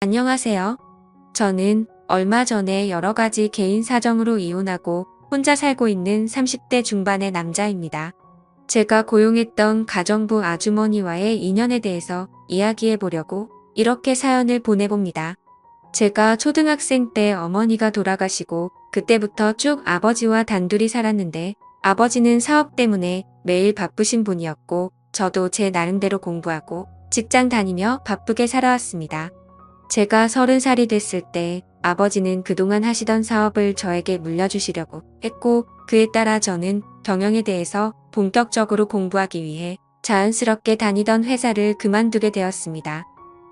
안녕하세요. 저는 얼마 전에 여러 가지 개인 사정으로 이혼하고 혼자 살고 있는 30대 중반의 남자입니다. 제가 고용했던 가정부 아주머니와의 인연에 대해서 이야기해 보려고 이렇게 사연을 보내봅니다. 제가 초등학생 때 어머니가 돌아가시고 그때부터 쭉 아버지와 단둘이 살았는데 아버지는 사업 때문에 매일 바쁘신 분이었고 저도 제 나름대로 공부하고 직장 다니며 바쁘게 살아왔습니다. 제가 30살이 됐을 때 아버지는 그동안 하시던 사업을 저에게 물려주시려고 했고 그에 따라 저는 경영에 대해서 본격적으로 공부하기 위해 자연스럽게 다니던 회사를 그만두게 되었습니다.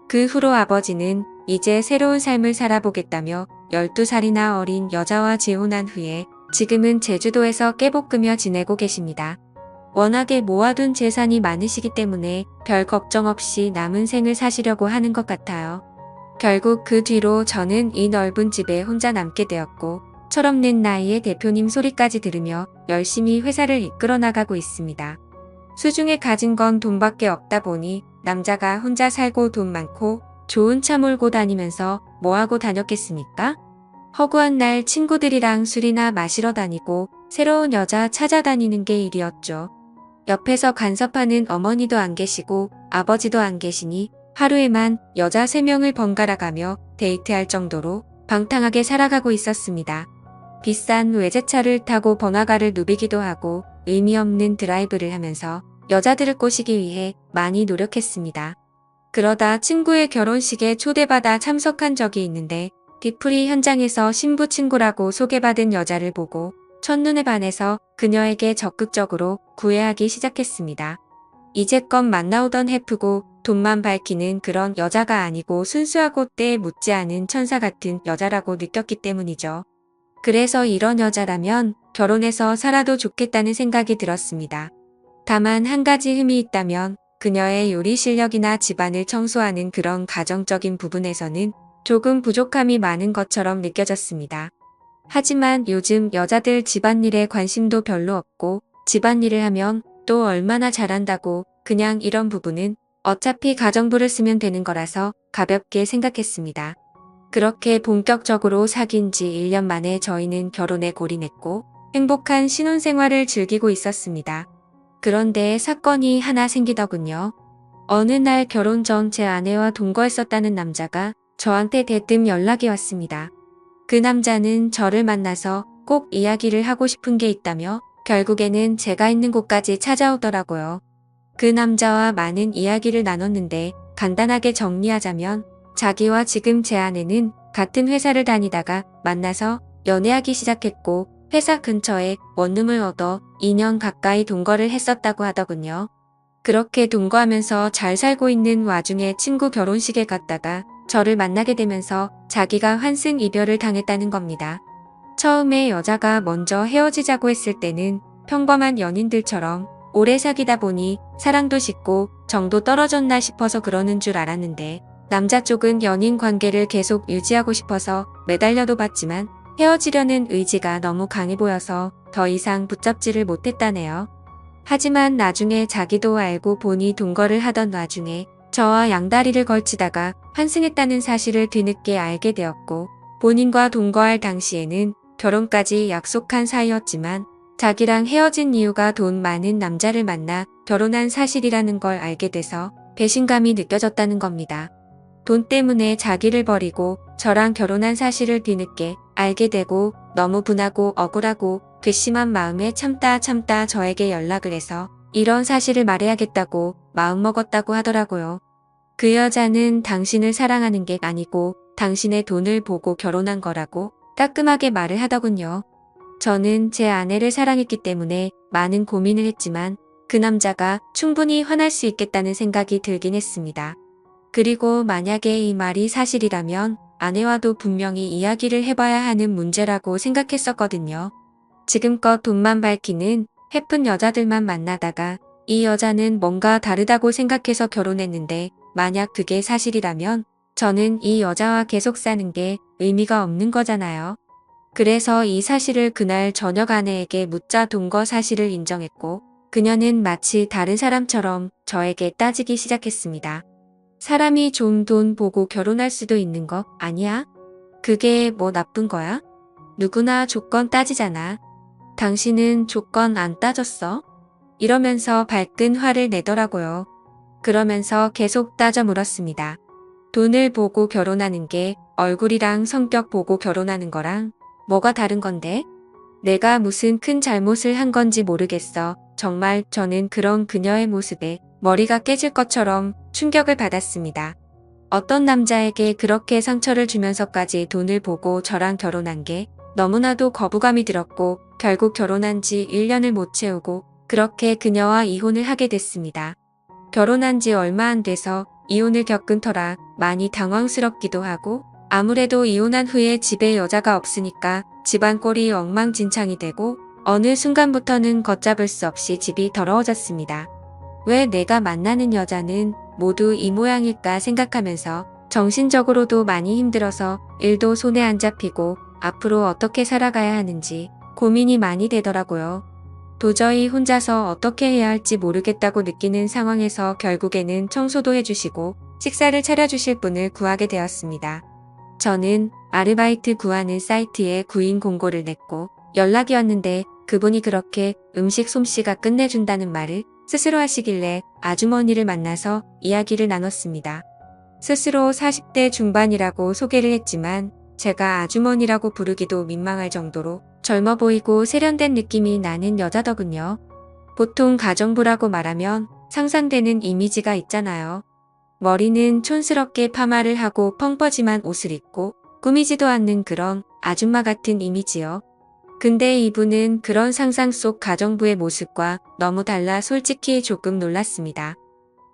그 후로 아버지는 이제 새로운 삶을 살아보겠다며 12살이나 어린 여자와 재혼한 후에 지금은 제주도에서 깨볶으며 지내고 계십니다. 워낙에 모아둔 재산이 많으시기 때문에 별 걱정 없이 남은 생을 사시려고 하는 것 같아요. 결국 그 뒤로 저는 이 넓은 집에 혼자 남게 되었고 철없는 나이에 대표님 소리까지 들으며 열심히 회사를 이끌어 나가고 있습니다. 수중에 가진 건 돈밖에 없다 보니 남자가 혼자 살고 돈 많고 좋은 차 몰고 다니면서 뭐하고 다녔겠습니까? 허구한 날 친구들이랑 술이나 마시러 다니고 새로운 여자 찾아다니는 게 일이었죠. 옆에서 간섭하는 어머니도 안 계시고 아버지도 안 계시니 하루에만 여자 3명을 번갈아 가며 데이트할 정도로 방탕하게 살아가고 있었습니다. 비싼 외제차를 타고 번화가를 누비기도 하고 의미 없는 드라이브를 하면서 여자들을 꼬시기 위해 많이 노력했습니다. 그러다 친구의 결혼식에 초대받아 참석한 적이 있는데 뒤풀이 현장에서 신부 친구라고 소개받은 여자를 보고 첫눈에 반해서 그녀에게 적극적으로 구애하기 시작했습니다. 이제껏 만나오던 해프고 돈만 밝히는 그런 여자가 아니고 순수하고 때에 묻지 않은 천사 같은 여자라고 느꼈기 때문이죠. 그래서 이런 여자라면 결혼해서 살아도 좋겠다는 생각이 들었습니다. 다만 한 가지 흠이 있다면 그녀의 요리 실력이나 집안을 청소하는 그런 가정적인 부분에서는 조금 부족함이 많은 것처럼 느껴졌습니다. 하지만 요즘 여자들 집안일에 관심도 별로 없고 집안일을 하면 또 얼마나 잘한다고 그냥 이런 부분은 어차피 가정부를 쓰면 되는 거라서 가볍게 생각했습니다. 그렇게 본격적으로 사귄 지 1년 만에 저희는 결혼에 골인했고 행복한 신혼생활을 즐기고 있었습니다. 그런데 사건이 하나 생기더군요. 어느 날 결혼 전 제 아내와 동거했었다는 남자가 저한테 대뜸 연락이 왔습니다. 그 남자는 저를 만나서 꼭 이야기를 하고 싶은 게 있다며 결국에는 제가 있는 곳까지 찾아오더라고요. 그 남자와 많은 이야기를 나눴는데 간단하게 정리하자면 자기와 지금 제 아내는 같은 회사를 다니다가 만나서 연애하기 시작했고 회사 근처에 원룸을 얻어 2년 가까이 동거를 했었다고 하더군요. 그렇게 동거하면서 잘 살고 있는 와중에 친구 결혼식에 갔다가 저를 만나게 되면서 자기가 환승 이별을 당했다는 겁니다. 처음에 여자가 먼저 헤어지자고 했을 때는 평범한 연인들처럼 오래 사귀다 보니 사랑도 식고 정도 떨어졌나 싶어서 그러는 줄 알았는데 남자 쪽은 연인 관계를 계속 유지하고 싶어서 매달려도 봤지만 헤어지려는 의지가 너무 강해 보여서 더 이상 붙잡지를 못했다네요. 하지만 나중에 자기도 알고 보니 동거를 하던 와중에 저와 양다리를 걸치다가 환승했다는 사실을 뒤늦게 알게 되었고 본인과 동거할 당시에는 결혼까지 약속한 사이였지만 자기랑 헤어진 이유가 돈 많은 남자를 만나 결혼한 사실이라는 걸 알게 돼서 배신감이 느껴졌다는 겁니다. 돈 때문에 자기를 버리고 저랑 결혼한 사실을 뒤늦게 알게 되고 너무 분하고 억울하고 괘씸한 마음에 참다 저에게 연락을 해서 이런 사실을 말해야겠다고 마음먹었다고 하더라고요. 그 여자는 당신을 사랑하는 게 아니고 당신의 돈을 보고 결혼한 거라고 따끔하게 말을 하더군요. 저는 제 아내를 사랑했기 때문에 많은 고민을 했지만 그 남자가 충분히 화날 수 있겠다는 생각이 들긴 했습니다. 그리고 만약에 이 말이 사실이라면 아내와도 분명히 이야기를 해봐야 하는 문제라고 생각했었거든요. 지금껏 돈만 밝히는 해픈 여자들만 만나다가 이 여자는 뭔가 다르다고 생각해서 결혼했는데 만약 그게 사실이라면 저는 이 여자와 계속 사는 게 의미가 없는 거잖아요. 그래서 이 사실을 그날 저녁 아내에게 묻자 동거 사실을 인정했고 그녀는 마치 다른 사람처럼 저에게 따지기 시작했습니다. 사람이 좀 돈 보고 결혼할 수도 있는 거 아니야? 그게 뭐 나쁜 거야? 누구나 조건 따지잖아. 당신은 조건 안 따졌어? 이러면서 발끈 화를 내더라고요. 그러면서 계속 따져 물었습니다. 돈을 보고 결혼하는 게 얼굴이랑 성격 보고 결혼하는 거랑 뭐가 다른 건데? 내가 무슨 큰 잘못을 한 건지 모르겠어. 정말 저는 그런 그녀의 모습에 머리가 깨질 것처럼 충격을 받았습니다. 어떤 남자에게 그렇게 상처를 주면서까지 돈을 보고 저랑 결혼한 게 너무나도 거부감이 들었고 결국 결혼한 지 1년을 못 채우고 그렇게 그녀와 이혼을 하게 됐습니다. 결혼한 지 얼마 안 돼서 이혼을 겪은 터라 많이 당황스럽기도 하고 아무래도 이혼한 후에 집에 여자가 없으니까 집안 꼴이 엉망진창이 되고 어느 순간부터는 걷잡을 수 없이 집이 더러워졌습니다. 왜 내가 만나는 여자는 모두 이 모양일까 생각하면서 정신적으로도 많이 힘들어서 일도 손에 안 잡히고 앞으로 어떻게 살아가야 하는지 고민이 많이 되더라고요. 도저히 혼자서 어떻게 해야 할지 모르겠다고 느끼는 상황에서 결국에는 청소도 해주시고 식사를 차려주실 분을 구하게 되었습니다. 저는 아르바이트 구하는 사이트에 구인 공고를 냈고 연락이 왔는데 그분이 그렇게 음식 솜씨가 끝내준다는 말을 스스로 하시길래 아주머니를 만나서 이야기를 나눴습니다. 스스로 40대 중반이라고 소개를 했지만 제가 아주머니라고 부르기도 민망할 정도로 젊어 보이고 세련된 느낌이 나는 여자더군요. 보통 가정부라고 말하면 상상되는 이미지가 있잖아요. 머리는 촌스럽게 파마를 하고 펑퍼짐한 옷을 입고 꾸미지도 않는 그런 아줌마 같은 이미지요. 근데 이분은 그런 상상 속 가정부의 모습과 너무 달라 솔직히 조금 놀랐습니다.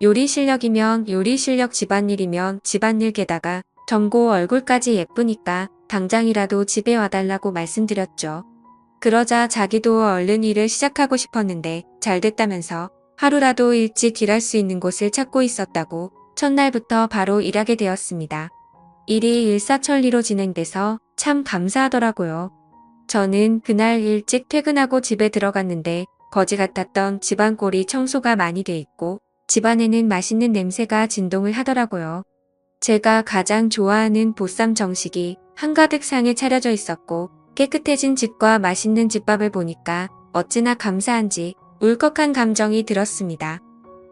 요리 실력이면 요리 실력, 집안일이면 집안일, 게다가 점고 얼굴까지 예쁘니까 당장이라도 집에 와달라고 말씀드렸죠. 그러자 자기도 얼른 일을 시작하고 싶었는데 잘 됐다면서 하루라도 일찍 일할 수 있는 곳을 찾고 있었다고 첫날부터 바로 일하게 되었습니다. 일이 일사천리로 진행돼서 참 감사하더라고요. 저는 그날 일찍 퇴근하고 집에 들어갔는데 거지 같았던 집안 꼴이 청소가 많이 돼 있고 집안에는 맛있는 냄새가 진동을 하더라고요. 제가 가장 좋아하는 보쌈 정식이 한가득 상에 차려져 있었고 깨끗해진 집과 맛있는 집밥을 보니까 어찌나 감사한지 울컥한 감정이 들었습니다.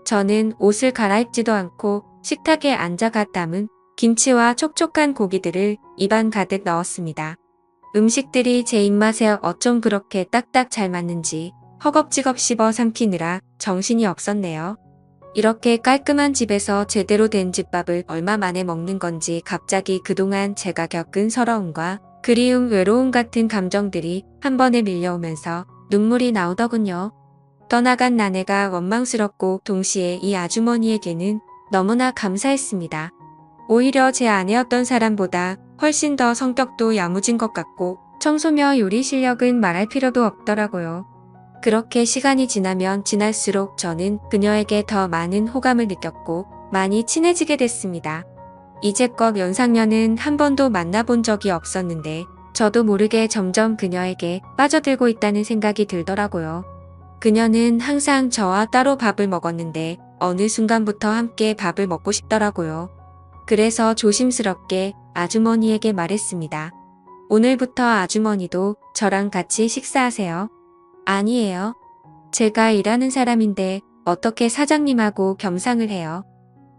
저는 옷을 갈아입지도 않고 식탁에 앉아가 담은 김치와 촉촉한 고기들을 입안 가득 넣었습니다. 음식들이 제 입맛에 어쩜 그렇게 딱딱 잘 맞는지 허겁지겁 씹어 삼키느라 정신이 없었네요. 이렇게 깔끔한 집에서 제대로 된 집밥을 얼마 만에 먹는 건지 갑자기 그동안 제가 겪은 서러움과 그리움, 외로움 같은 감정들이 한 번에 밀려오면서 눈물이 나오더군요. 떠나간 아내가 원망스럽고 동시에 이 아주머니에게는 너무나 감사했습니다. 오히려 제 아내였던 사람보다 훨씬 더 성격도 야무진 것 같고 청소며 요리 실력은 말할 필요도 없더라고요. 그렇게 시간이 지나면 지날수록 저는 그녀에게 더 많은 호감을 느꼈고 많이 친해지게 됐습니다. 이제껏 연상녀는 한 번도 만나본 적이 없었는데 저도 모르게 점점 그녀에게 빠져들고 있다는 생각이 들더라고요. 그녀는 항상 저와 따로 밥을 먹었는데 어느 순간부터 함께 밥을 먹고 싶더라고요. 그래서 조심스럽게 아주머니에게 말했습니다. 오늘부터 아주머니도 저랑 같이 식사하세요. 아니에요. 제가 일하는 사람인데 어떻게 사장님하고 겸상을 해요.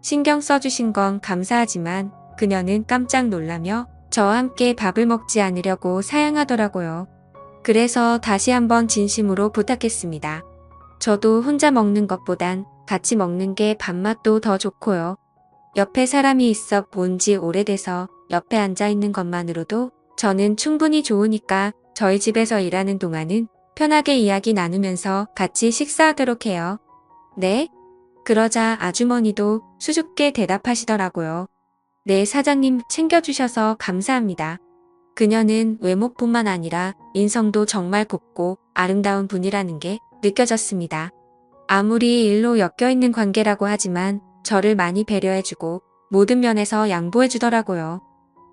신경 써주신 건 감사하지만 그녀는 깜짝 놀라며 저와 함께 밥을 먹지 않으려고 사양하더라고요. 그래서 다시 한번 진심으로 부탁했습니다. 저도 혼자 먹는 것보단 같이 먹는 게 밥맛도 더 좋고요. 옆에 사람이 있어 본 지 오래돼서 옆에 앉아 있는 것만으로도 저는 충분히 좋으니까 저희 집에서 일하는 동안은 편하게 이야기 나누면서 같이 식사하도록 해요. 네? 그러자 아주머니도 수줍게 대답하시더라고요. 네, 사장님 챙겨주셔서 감사합니다. 그녀는 외모뿐만 아니라 인성도 정말 곱고 아름다운 분이라는 게 느껴졌습니다. 아무리 일로 엮여있는 관계라고 하지만 저를 많이 배려해주고 모든 면에서 양보해주더라고요.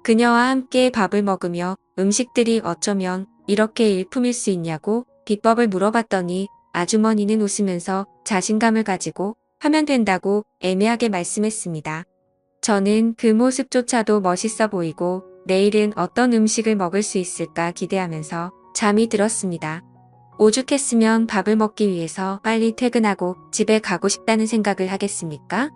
그녀와 함께 밥을 먹으며 음식들이 어쩌면 이렇게 일품일 수 있냐고 비법을 물어봤더니 아주머니는 웃으면서 자신감을 가지고 하면 된다고 애매하게 말씀했습니다. 저는 그 모습조차도 멋있어 보이고 내일은 어떤 음식을 먹을 수 있을까 기대하면서 잠이 들었습니다. 오죽했으면 밥을 먹기 위해서 빨리 퇴근하고 집에 가고 싶다는 생각을 하겠습니까?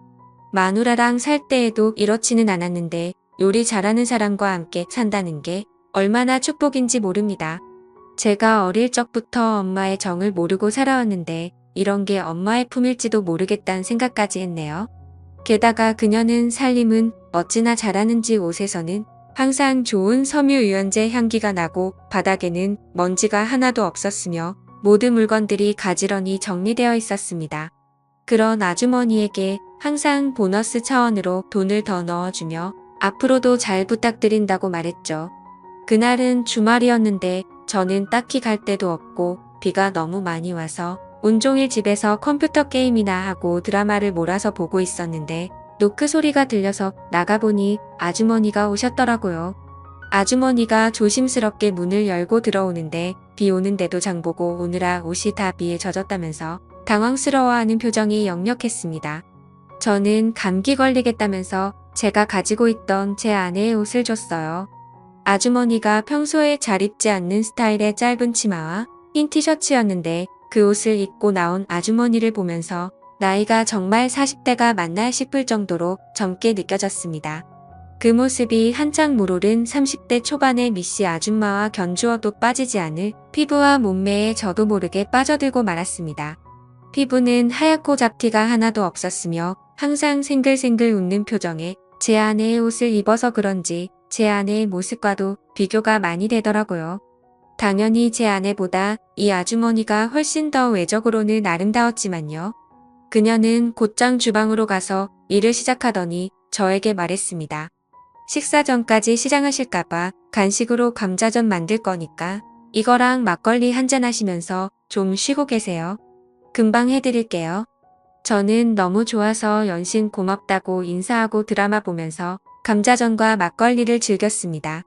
마누라랑 살 때에도 이렇지는 않았는데 요리 잘하는 사람과 함께 산다는 게 얼마나 축복인지 모릅니다. 제가 어릴 적부터 엄마의 정을 모르고 살아왔는데 이런 게 엄마의 품일지도 모르겠다는 생각까지 했네요. 게다가 그녀는 살림은 어찌나 잘하는지 옷에서는 항상 좋은 섬유유연제 향기가 나고 바닥에는 먼지가 하나도 없었으며 모든 물건들이 가지런히 정리되어 있었습니다. 그런 아주머니에게 항상 보너스 차원으로 돈을 더 넣어주며 앞으로도 잘 부탁드린다고 말했죠. 그날은 주말이었는데 저는 딱히 갈 데도 없고 비가 너무 많이 와서 온종일 집에서 컴퓨터 게임이나 하고 드라마를 몰아서 보고 있었는데 노크 소리가 들려서 나가보니 아주머니가 오셨더라고요. 아주머니가 조심스럽게 문을 열고 들어오는데 비 오는데도 장보고 오느라 옷이 다 비에 젖었다면서 당황스러워하는 표정이 역력했습니다. 저는 감기 걸리겠다면서 제가 가지고 있던 제 아내의 옷을 줬어요. 아주머니가 평소에 잘 입지 않는 스타일의 짧은 치마와 흰 티셔츠였는데 그 옷을 입고 나온 아주머니를 보면서 나이가 정말 40대가 맞나 싶을 정도로 젊게 느껴졌습니다. 그 모습이 한창 물오른 30대 초반의 미씨 아줌마와 견주어도 빠지지 않을 피부와 몸매에 저도 모르게 빠져들고 말았습니다. 피부는 하얗고 잡티가 하나도 없었으며 항상 생글생글 웃는 표정에 제 아내의 옷을 입어서 그런지 제 아내의 모습과도 비교가 많이 되더라고요. 당연히 제 아내보다 이 아주머니가 훨씬 더 외적으로는 아름다웠지만요. 그녀는 곧장 주방으로 가서 일을 시작하더니 저에게 말했습니다. 식사 전까지 시장하실까봐 간식으로 감자전 만들 거니까 이거랑 막걸리 한잔 하시면서 좀 쉬고 계세요. 금방 해드릴게요. 저는 너무 좋아서 연신 고맙다고 인사하고 드라마 보면서 감자전과 막걸리를 즐겼습니다.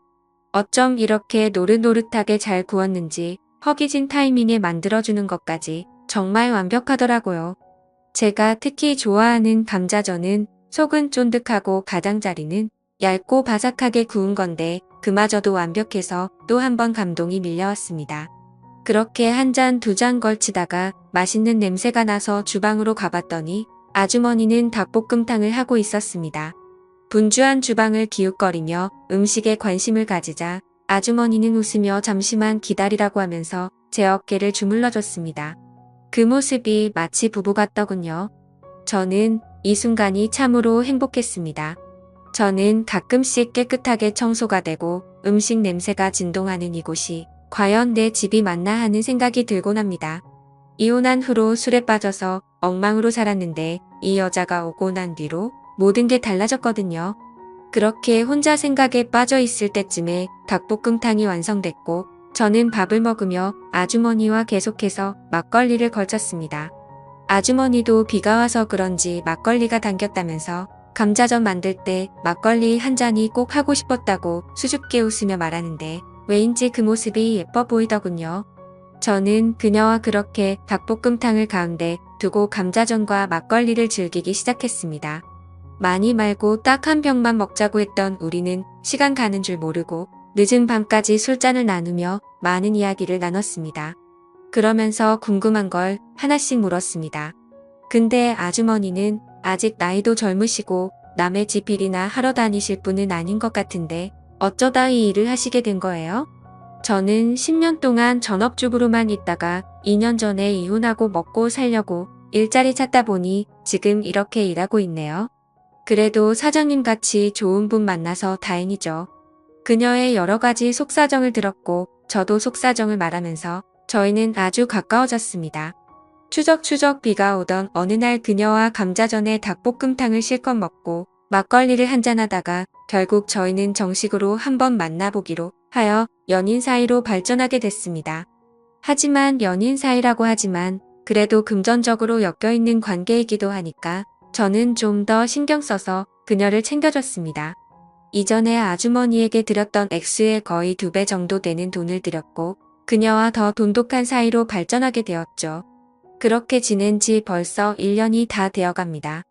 어쩜 이렇게 노릇노릇하게 잘 구웠는지 허기진 타이밍에 만들어주는 것까지 정말 완벽하더라고요. 제가 특히 좋아하는 감자전은 속은 쫀득하고 가장자리는 얇고 바삭하게 구운 건데 그마저도 완벽해서 또 한 번 감동이 밀려왔습니다. 그렇게 한 잔 두 잔 걸치다가 맛있는 냄새가 나서 주방으로 가봤더니 아주머니는 닭볶음탕을 하고 있었습니다. 분주한 주방을 기웃거리며 음식에 관심을 가지자 아주머니는 웃으며 잠시만 기다리라고 하면서 제 어깨를 주물러줬습니다. 그 모습이 마치 부부 같더군요. 저는 이 순간이 참으로 행복했습니다. 저는 가끔씩 깨끗하게 청소가 되고 음식 냄새가 진동하는 이곳이 과연 내 집이 맞나 하는 생각이 들곤 합니다. 이혼한 후로 술에 빠져서 엉망으로 살았는데 이 여자가 오고 난 뒤로 모든 게 달라졌거든요. 그렇게 혼자 생각에 빠져 있을 때쯤에 닭볶음탕이 완성됐고 저는 밥을 먹으며 아주머니와 계속해서 막걸리를 걸쳤습니다. 아주머니도 비가 와서 그런지 막걸리가 당겼다면서 감자전 만들 때 막걸리 한 잔이 꼭 하고 싶었다고 수줍게 웃으며 말하는데 왜인지 그 모습이 예뻐 보이더군요. 저는 그녀와 그렇게 닭볶음탕을 가운데 두고 감자전과 막걸리를 즐기기 시작했습니다. 많이 말고 딱 한 병만 먹자고 했던 우리는 시간 가는 줄 모르고 늦은 밤까지 술잔을 나누며 많은 이야기를 나눴습니다. 그러면서 궁금한 걸 하나씩 물었습니다. 근데 아주머니는 아직 나이도 젊으시고 남의 집 일이나 하러 다니실 분은 아닌 것 같은데 어쩌다 이 일을 하시게 된 거예요? 저는 10년 동안 전업주부로만 있다가 2년 전에 이혼하고 먹고 살려고 일자리 찾다 보니 지금 이렇게 일하고 있네요. 그래도 사장님같이 좋은 분 만나서 다행이죠. 그녀의 여러 가지 속사정을 들었고 저도 속사정을 말하면서 저희는 아주 가까워졌습니다. 추적추적 비가 오던 어느 날 그녀와 감자전에 닭볶음탕을 실컷 먹고 막걸리를 한잔하다가 결국 저희는 정식으로 한번 만나보기로 하여 연인 사이로 발전하게 됐습니다. 하지만 연인 사이라고 하지만 그래도 금전적으로 엮여있는 관계이기도 하니까 저는 좀 더 신경 써서 그녀를 챙겨줬습니다. 이전에 아주머니에게 드렸던 액수의 거의 2배 정도 되는 돈을 드렸고 그녀와 더 돈독한 사이로 발전하게 되었죠. 그렇게 지낸 지 벌써 1년이 다 되어갑니다.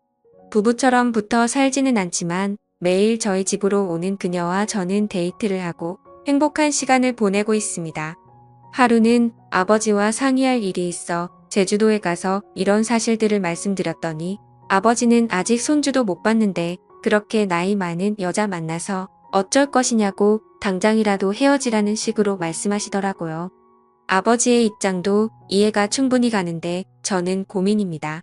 부부처럼 붙어 살지는 않지만 매일 저희 집으로 오는 그녀와 저는 데이트를 하고 행복한 시간을 보내고 있습니다. 하루는 아버지와 상의할 일이 있어 제주도에 가서 이런 사실들을 말씀드렸더니 아버지는 아직 손주도 못 봤는데 그렇게 나이 많은 여자 만나서 어쩔 것이냐고 당장이라도 헤어지라는 식으로 말씀하시더라고요. 아버지의 입장도 이해가 충분히 가는데 저는 고민입니다.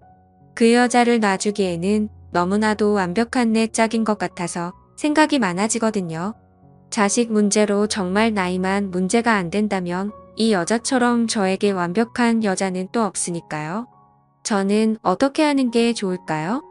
그 여자를 놔주기에는 너무나도 완벽한 내 짝인 것 같아서 생각이 많아지거든요. 자식 문제로 정말 나이만 문제가 안 된다면 이 여자처럼 저에게 완벽한 여자는 또 없으니까요. 저는 어떻게 하는 게 좋을까요?